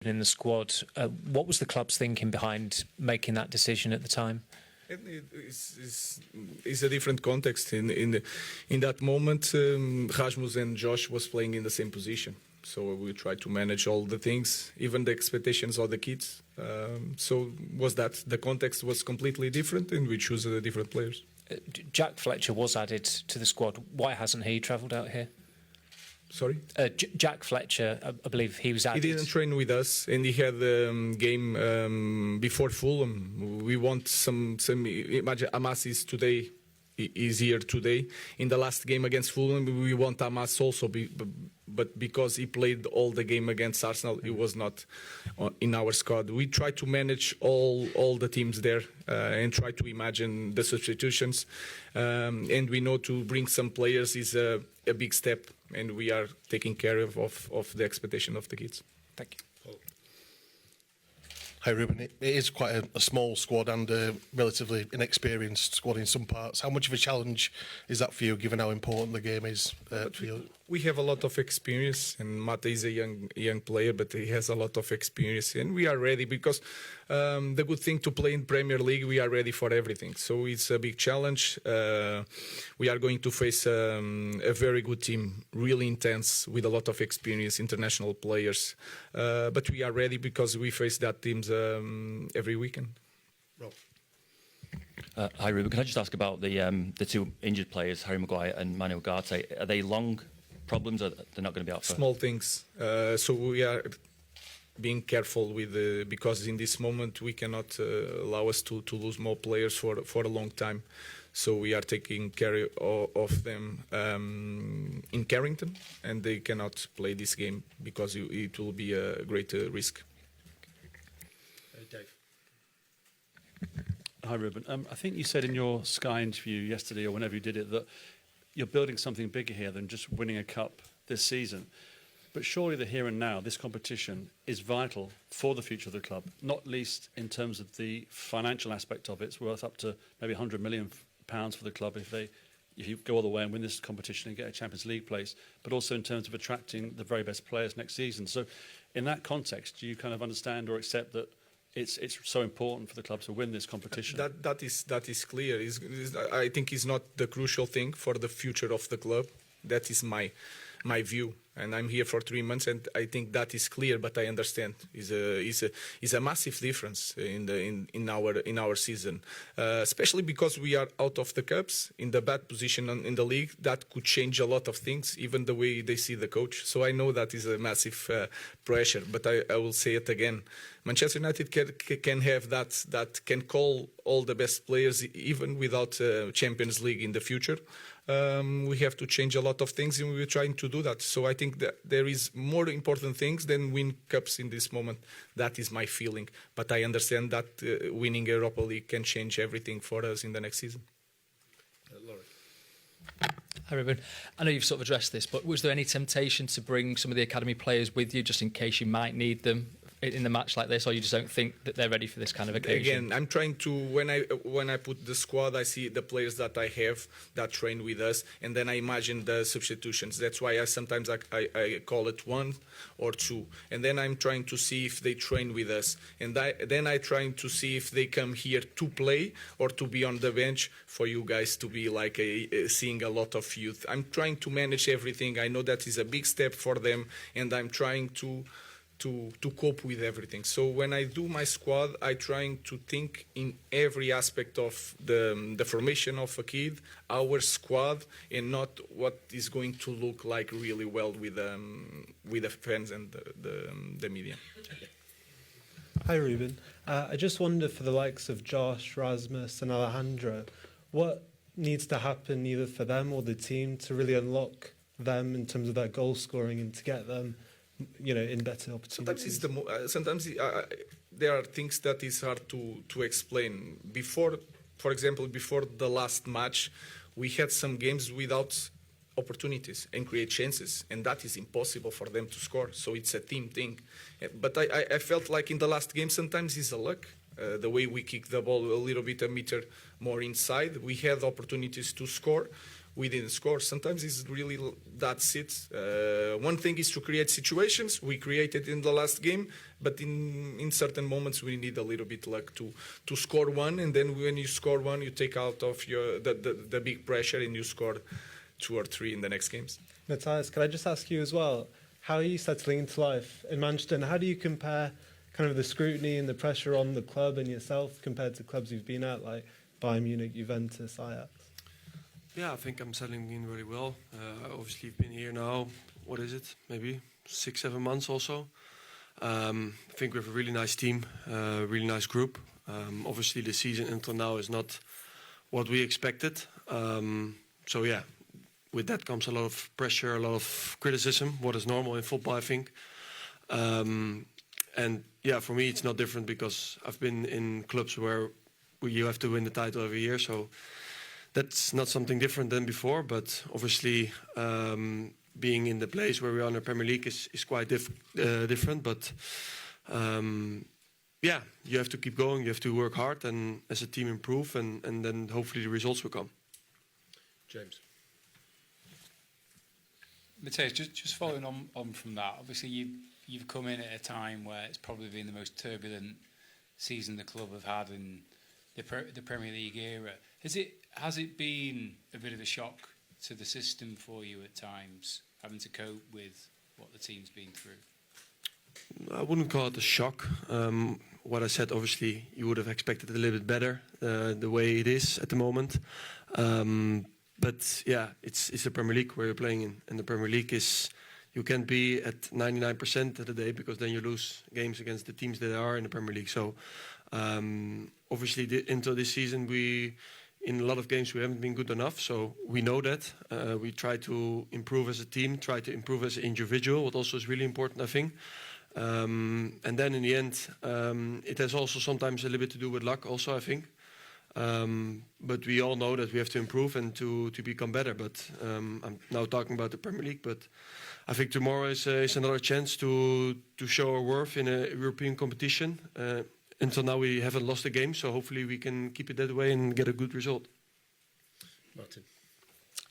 in the squad. What was the club's thinking behind making that decision at the time? It's a different context. In that moment, Rasmus and Josh was playing in the same position. So we tried to manage all the things, even the expectations of the kids. So was that the context was completely different, and we chose the different players. Jack Fletcher was added to the squad. Why hasn't he travelled out here? Sorry? Jack Fletcher, I believe he was added. He didn't train with us, and he had a game before Fulham. We want some imagine Amas is today. Is here today. In the last game against Fulham, we want Amas also, but because he played all the game against Arsenal, he was not in our squad. We try to manage all the teams there and try to imagine the substitutions. And we know to bring some players is a big step, and we are taking care of the expectation of the kids. Thank you. Hi Ruben, it is quite a small squad and a relatively inexperienced squad in some parts. How much of a challenge is that for you, given how important the game is for you? We have a lot of experience, and Mathijis is a young player, but he has a lot of experience, and we are ready because the good thing to play in Premier League, we are ready for everything. So it's a big challenge. We are going to face a very good team, really intense, with a lot of experience, international players. But we are ready because we face that teams every weekend. Rob. Hi Ruben, can I just ask about the two injured players, Harry Maguire and Manu Ugarte? Are they long problems, or they're not going to be out for? Small things. So we are being careful with because in this moment we cannot allow us to lose more players for a long time. So we are taking care of them in Carrington, and they cannot play this game because it will be a great risk. Dave. Hi Ruben. I think you said in your Sky interview yesterday, or whenever you did it, that you're building something bigger here than just winning a cup this season. But surely the here and now, this competition is vital for the future of the club, not least in terms of the financial aspect of it. It's worth up to maybe £100 million for the club if you go all the way and win this competition and get a Champions League place, but also in terms of attracting the very best players next season. So in that context, do you kind of understand or accept that it's so important for the club to win this competition? That is clear. I think it's not the crucial thing for the future of the club. That is my view, and I'm here for 3 months, and I think that is clear. But I understand is a massive difference in our season, especially because we are out of the cups, in the bad position in the league. That could change a lot of things, even the way they see the coach. So I know that is a massive pressure. But I will say it again: Manchester United can have that can call all the best players even without Champions League in the future. We have to change a lot of things, and we're trying to do that. So I think that there is more important things than win cups in this moment. That is my feeling. But I understand that winning Europa League can change everything for us in the next season. Laurie. Hi Ruben, I know you've sort of addressed this, but was there any temptation to bring some of the academy players with you just in case you might need them in the match like this, or you just don't think that they're ready for this kind of occasion? Again, I'm trying to, when I put the squad, I see the players that I have that train with us, and then I imagine the substitutions. That's why sometimes I call it 1 or 2, and then I'm trying to see if they train with us, and then I trying to see if they come here to play or to be on the bench for you guys to be like seeing a lot of youth. I'm trying to manage everything. I know that is a big step for them, and I'm trying to cope with everything. So when I do my squad, I trying to think in every aspect of the formation of a kid, our squad, and not what is going to look like really well with the fans and the media. Hi Ruben, I just wonder for the likes of Josh, Rasmus and Alejandro, what needs to happen either for them or the team to really unlock them in terms of their goal scoring and to get them in better opportunities? Sometimes there are things that is hard to explain. For example, before the last match, we had some games without opportunities and create chances, and that is impossible for them to score. So it's a team thing. But I felt like in the last game sometimes it's a luck. The way we kick the ball a little bit a meter more inside, we had opportunities to score. we didn't score. Sometimes it's really that's it. One thing is to create situations. We created in the last game, but in certain moments we need a little bit luck to score one, and then when you score one, you take out of the big pressure and you score 2 or 3 in the next games. Matthias, can I just ask you as well, how are you settling into life in Manchester, and how do you compare kind of the scrutiny and the pressure on the club and yourself compared to clubs you've been at, like Bayern Munich, Juventus, Ajax? Yeah, I think I'm settling in really well. Obviously, I've been here now, what is it, maybe 6-7 months also. I think we have a really nice team, really nice group. Obviously, the season until now is not what we expected. So yeah, with that comes a lot of pressure, a lot of criticism, what is normal in football, I think. And yeah, for me, it's not different because I've been in clubs where you have to win the title every year. So that's not something different than before. But obviously, being in the place where we are in the Premier League is quite different. But yeah, you have to keep going. You have to work hard and as a team improve. And then hopefully the results will come. James. Matthias, just following on from that, obviously you've come in at a time where it's probably been the most turbulent season the club have had in the Premier League era. Has it been a bit of a shock to the system for you at times, having to cope with what the team's been through? I wouldn't call it a shock. What I said, obviously, you would have expected a little bit better the way it is at the moment. But yeah, it's the Premier League where you're playing in. And the Premier League is, you can't be at 99% of the day because then you lose games against the teams that are in the Premier League. So obviously until this season, in a lot of games we haven't been good enough. So we know that. We try to improve as a team, try to improve as an individual, what also is really important, I think. And then in the end, it has also sometimes a little bit to do with luck also, I think. But we all know that we have to improve and to become better. But I'm now talking about the Premier League. But I think tomorrow is another chance to show our worth in a European competition. Until now, we haven't lost a game, so hopefully we can keep it that way and get a good result. Martin.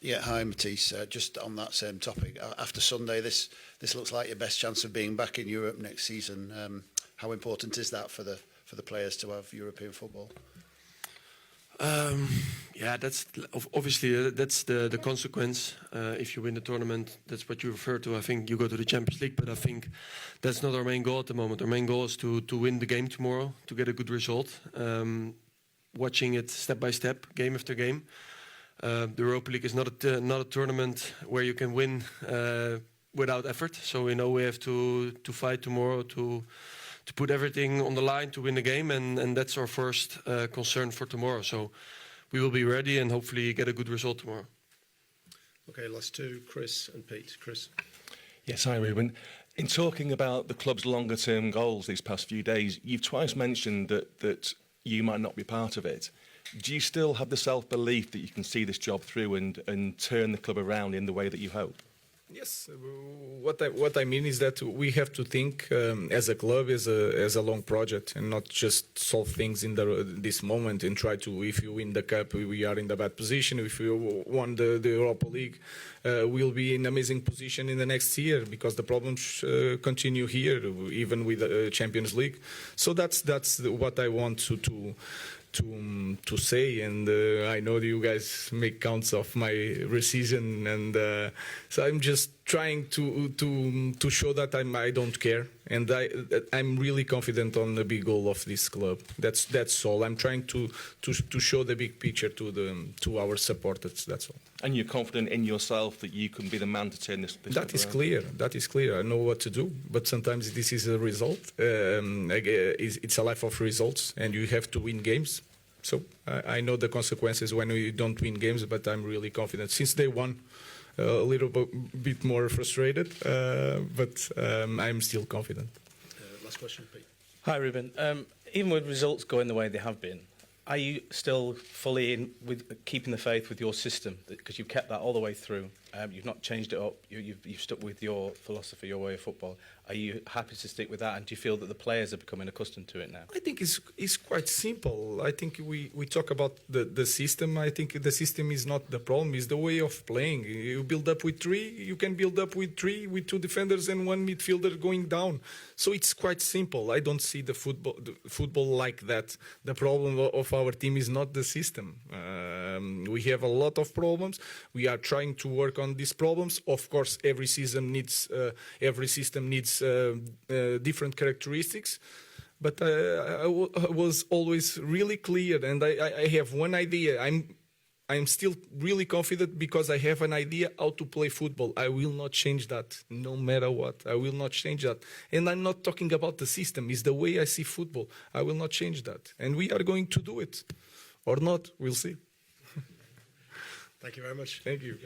Yeah, hi, Mathijis. Just on that same topic, after Sunday, this looks like your best chance of being back in Europe next season. How important is that for the players to have European football? Yeah, that's obviously that's the consequence. If you win the tournament, that's what you refer to. I think you go to the Champions League, but I think that's not our main goal at the moment. Our main goal is to win the game tomorrow, to get a good result. Watching it step by step, game after game. The Europa League is not a tournament where you can win without effort. So we know we have to fight tomorrow to put everything on the line to win the game, and that's our first concern for tomorrow. So we will be ready and hopefully get a good result tomorrow. Okay, last two, Chris and Pete. Chris. Yes, hi, Ruben. In talking about the club's longer-term goals these past few days, you've twice mentioned that you might not be part of it. Do you still have the self-belief that you can see this job through and turn the club around in the way that you hope? Yes, what I mean is that we have to think as a club as a long project and not just solve things in this moment and try to. If you win the cup, we are in the bad position. If we won the Europa League, we'll be in amazing position in the next year because the problems continue here, even with the Champions League. So that's what I want to say, and I know that you guys make counts of my rescission, and so I'm just trying to show that I don't care, and I'm really confident on the big goal of this club. That's all. I'm trying to show the big picture to our supporters. That's all. And you're confident in yourself that you can be the man to turn this That is around? clear. That is clear. I know what to do, but sometimes this is a result. It's a life of results, and you have to win games. So I know the consequences when we don't win games, but I'm really confident. Since day one, a little bit more frustrated, but I'm still confident. Last question, Pete. Hi, Ruben. Even with results going the way they have been, are you still fully in with keeping the faith with your system? Because you've kept that all the way through. You've not changed it up. You've stuck with your philosophy, your way of football. Are you happy to stick with that? And do you feel that the players are becoming accustomed to it now? I think it's quite simple. I think we talk about the system. I think the system is not the problem. It's the way of playing. You build up with three. You can build up with three, with two defenders and one midfielder going down. So it's quite simple. I don't see the football like that. The problem of our team is not the system. We have a lot of problems. We are trying to work on these problems. Of course, every system needs different characteristics. But I was always really clear, and I have one idea. I'm still really confident because I have an idea how to play football. I will not change that, no matter what. I will not change that. And I'm not talking about the system. It's the way I see football. I will not change that. And we are going to do it. Or not, we'll see. Thank you very much. Thank you.